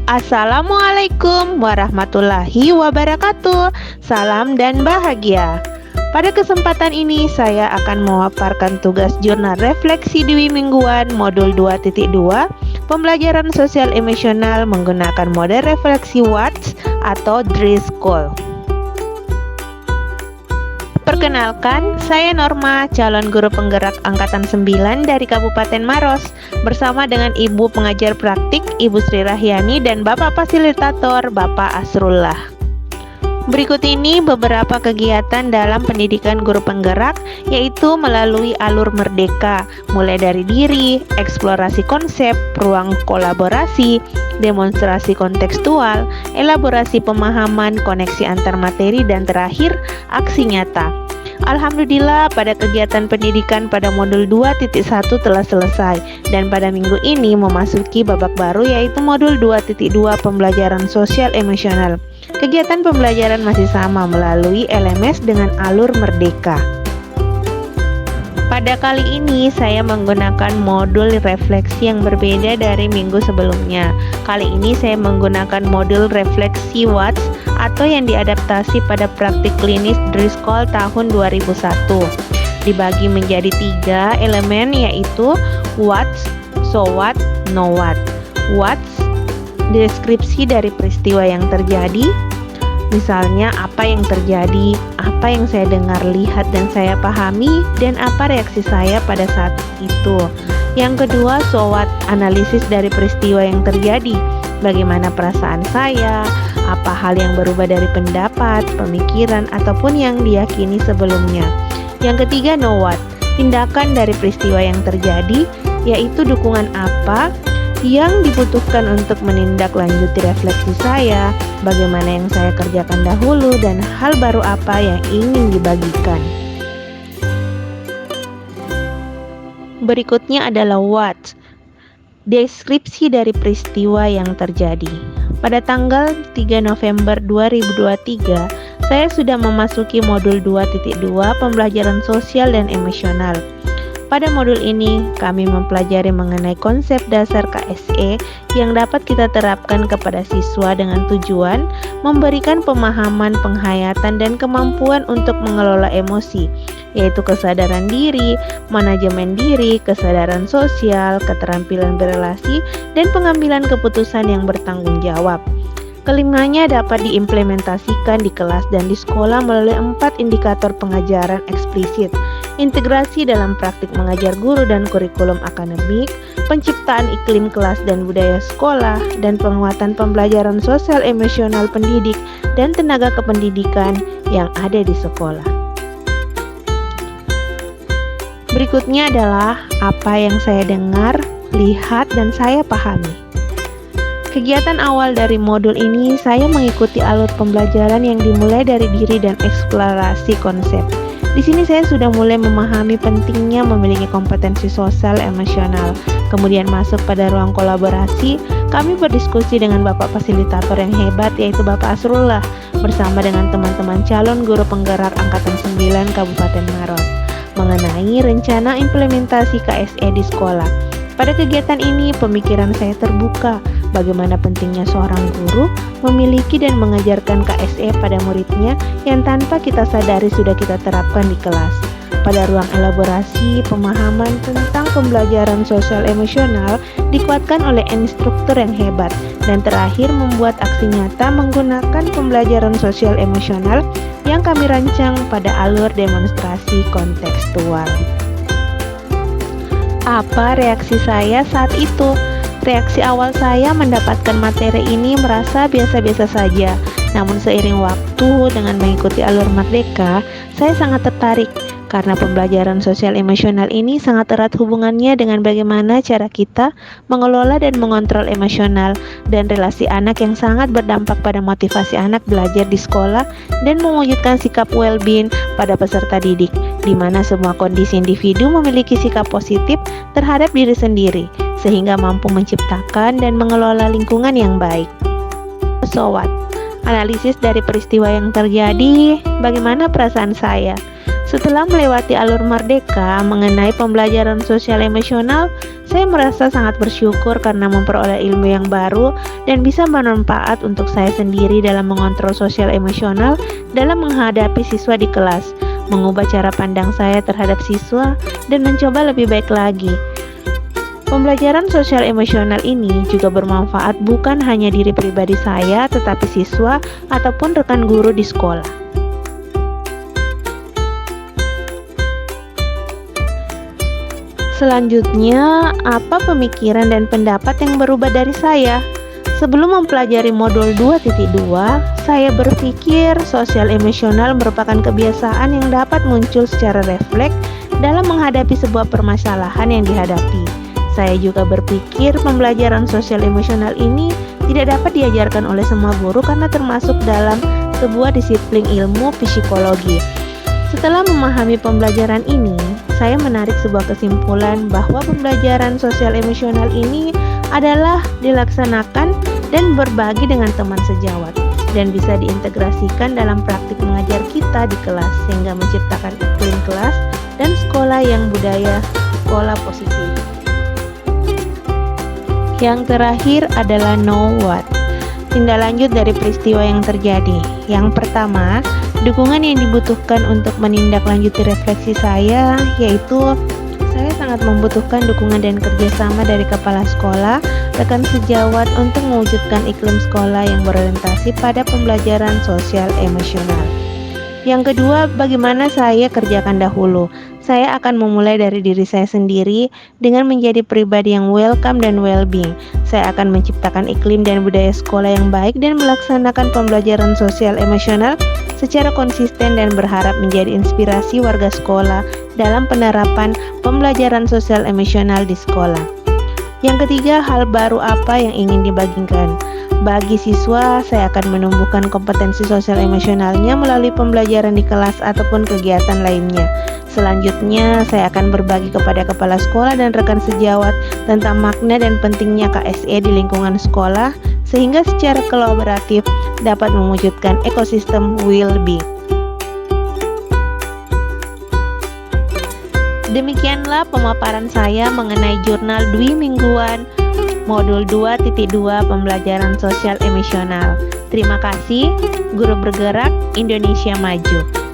Assalamualaikum warahmatullahi wabarakatuh. Salam dan bahagia. Pada kesempatan ini saya akan memaparkan tugas jurnal refleksi Dwi Mingguan modul 2.2 pembelajaran sosial emosional menggunakan model refleksi Watts atau Driscoll. Perkenalkan, saya Norma, calon guru penggerak angkatan 9 dari Kabupaten Maros, bersama dengan Ibu pengajar praktik, Ibu Sri Rahyani, dan Bapak fasilitator, Bapak Asrullah. Berikut ini beberapa kegiatan dalam pendidikan guru penggerak, yaitu melalui alur merdeka, mulai dari diri, eksplorasi konsep, ruang kolaborasi, demonstrasi kontekstual, elaborasi pemahaman, koneksi antar materi, dan terakhir, aksi nyata. Alhamdulillah pada kegiatan pendidikan pada modul 2.1 telah selesai dan pada minggu ini memasuki babak baru yaitu modul 2.2 pembelajaran sosial emosional. Kegiatan pembelajaran masih sama melalui LMS dengan alur merdeka. Pada kali ini saya menggunakan modul refleksi yang berbeda dari minggu sebelumnya. Kali ini saya menggunakan modul refleksi Watts atau yang diadaptasi pada praktik klinis Driscoll tahun 2001. Dibagi menjadi 3 elemen yaitu Watts, So What, No What. Watts, deskripsi dari peristiwa yang terjadi. Misalnya apa yang terjadi, apa yang saya dengar, lihat, dan saya pahami, dan apa reaksi saya pada saat itu. Yang kedua, so what, analisis dari peristiwa yang terjadi. Bagaimana perasaan saya, apa hal yang berubah dari pendapat, pemikiran, ataupun yang diyakini sebelumnya. Yang ketiga, no what, tindakan dari peristiwa yang terjadi, yaitu dukungan apa yang dibutuhkan untuk menindaklanjuti refleksi saya, bagaimana yang saya kerjakan dahulu, dan hal baru apa yang ingin dibagikan. Berikutnya adalah what, deskripsi dari peristiwa yang terjadi. Pada tanggal 3 November 2023, saya sudah memasuki modul 2.2 pembelajaran sosial dan emosional. Pada modul ini, kami mempelajari mengenai konsep dasar KSE yang dapat kita terapkan kepada siswa dengan tujuan memberikan pemahaman, penghayatan, dan kemampuan untuk mengelola emosi, yaitu kesadaran diri, manajemen diri, kesadaran sosial, keterampilan berelasi, dan pengambilan keputusan yang bertanggung jawab. Kelimanya dapat diimplementasikan di kelas dan di sekolah melalui 4 indikator pengajaran eksplisit, integrasi dalam praktik mengajar guru dan kurikulum akademik, penciptaan iklim kelas dan budaya sekolah, dan penguatan pembelajaran sosial emosional pendidik dan tenaga kependidikan yang ada di sekolah. Berikutnya adalah apa yang saya dengar, lihat, dan saya pahami. Kegiatan awal dari modul ini, saya mengikuti alur pembelajaran yang dimulai dari diri dan eksplorasi konsep. Di sini saya sudah mulai memahami pentingnya memiliki kompetensi sosial emosional. Kemudian masuk pada ruang kolaborasi, kami berdiskusi dengan Bapak fasilitator yang hebat yaitu Bapak Asrullah bersama dengan teman-teman calon guru penggerak angkatan 9 Kabupaten Maros mengenai rencana implementasi KSE di sekolah. Pada kegiatan ini, pemikiran saya terbuka bagaimana pentingnya seorang guru memiliki dan mengajarkan KSE pada muridnya yang tanpa kita sadari sudah kita terapkan di kelas. Pada ruang elaborasi, pemahaman tentang pembelajaran sosial emosional dikuatkan oleh instruktur yang hebat. Dan terakhir, membuat aksi nyata menggunakan pembelajaran sosial emosional yang kami rancang pada alur demonstrasi kontekstual. Apa reaksi saya saat itu? Reaksi awal saya mendapatkan materi ini merasa biasa-biasa saja. Namun seiring waktu dengan mengikuti alur merdeka, saya sangat tertarik karena pembelajaran sosial emosional ini sangat erat hubungannya dengan bagaimana cara kita mengelola dan mengontrol emosional dan relasi anak yang sangat berdampak pada motivasi anak belajar di sekolah dan mewujudkan sikap well-being pada peserta didik, di mana semua kondisi individu memiliki sikap positif terhadap diri sendiri, sehingga mampu menciptakan dan mengelola lingkungan yang baik. So what? Analisis dari peristiwa yang terjadi, bagaimana perasaan saya? Setelah melewati alur Merdeka mengenai pembelajaran sosial emosional, saya merasa sangat bersyukur karena memperoleh ilmu yang baru dan bisa bermanfaat untuk saya sendiri dalam mengontrol sosial emosional dalam menghadapi siswa di kelas, mengubah cara pandang saya terhadap siswa, dan mencoba lebih baik lagi. Pembelajaran sosial emosional ini juga bermanfaat bukan hanya diri pribadi saya, tetapi siswa ataupun rekan guru di sekolah. Selanjutnya, apa pemikiran dan pendapat yang berubah dari saya? Sebelum mempelajari modul 2.2, saya berpikir sosial emosional merupakan kebiasaan yang dapat muncul secara refleks dalam menghadapi sebuah permasalahan yang dihadapi. Saya juga berpikir pembelajaran sosial emosional ini tidak dapat diajarkan oleh semua guru karena termasuk dalam sebuah disiplin ilmu psikologi. Setelah memahami pembelajaran ini, saya menarik sebuah kesimpulan bahwa pembelajaran sosial emosional ini adalah dilaksanakan dan berbagi dengan teman sejawat dan bisa diintegrasikan dalam praktik mengajar kita di kelas sehingga menciptakan iklim kelas dan sekolah yang budaya sekolah positif. Yang terakhir adalah know what. Tindak lanjut dari peristiwa yang terjadi. Yang pertama, dukungan yang dibutuhkan untuk menindaklanjuti refleksi saya, yaitu saya sangat membutuhkan dukungan dan kerjasama dari kepala sekolah, rekan sejawat untuk mewujudkan iklim sekolah yang berorientasi pada pembelajaran sosial emosional. Yang kedua, bagaimana saya kerjakan dahulu? Saya akan memulai dari diri saya sendiri dengan menjadi pribadi yang welcome dan well-being. Saya akan menciptakan iklim dan budaya sekolah yang baik dan melaksanakan pembelajaran sosial emosional secara konsisten dan berharap menjadi inspirasi warga sekolah dalam penerapan pembelajaran sosial emosional di sekolah. Yang ketiga, hal baru apa yang ingin dibagikan? Bagi siswa, saya akan menumbuhkan kompetensi sosial emosionalnya melalui pembelajaran di kelas ataupun kegiatan lainnya. Selanjutnya, saya akan berbagi kepada kepala sekolah dan rekan sejawat tentang makna dan pentingnya KSE di lingkungan sekolah, sehingga secara kolaboratif dapat mewujudkan ekosistem well-being. Demikianlah pemaparan saya mengenai jurnal Dwi Mingguan Modul 2.2 Pembelajaran Sosial Emosional. Terima kasih, Guru Bergerak Indonesia Maju.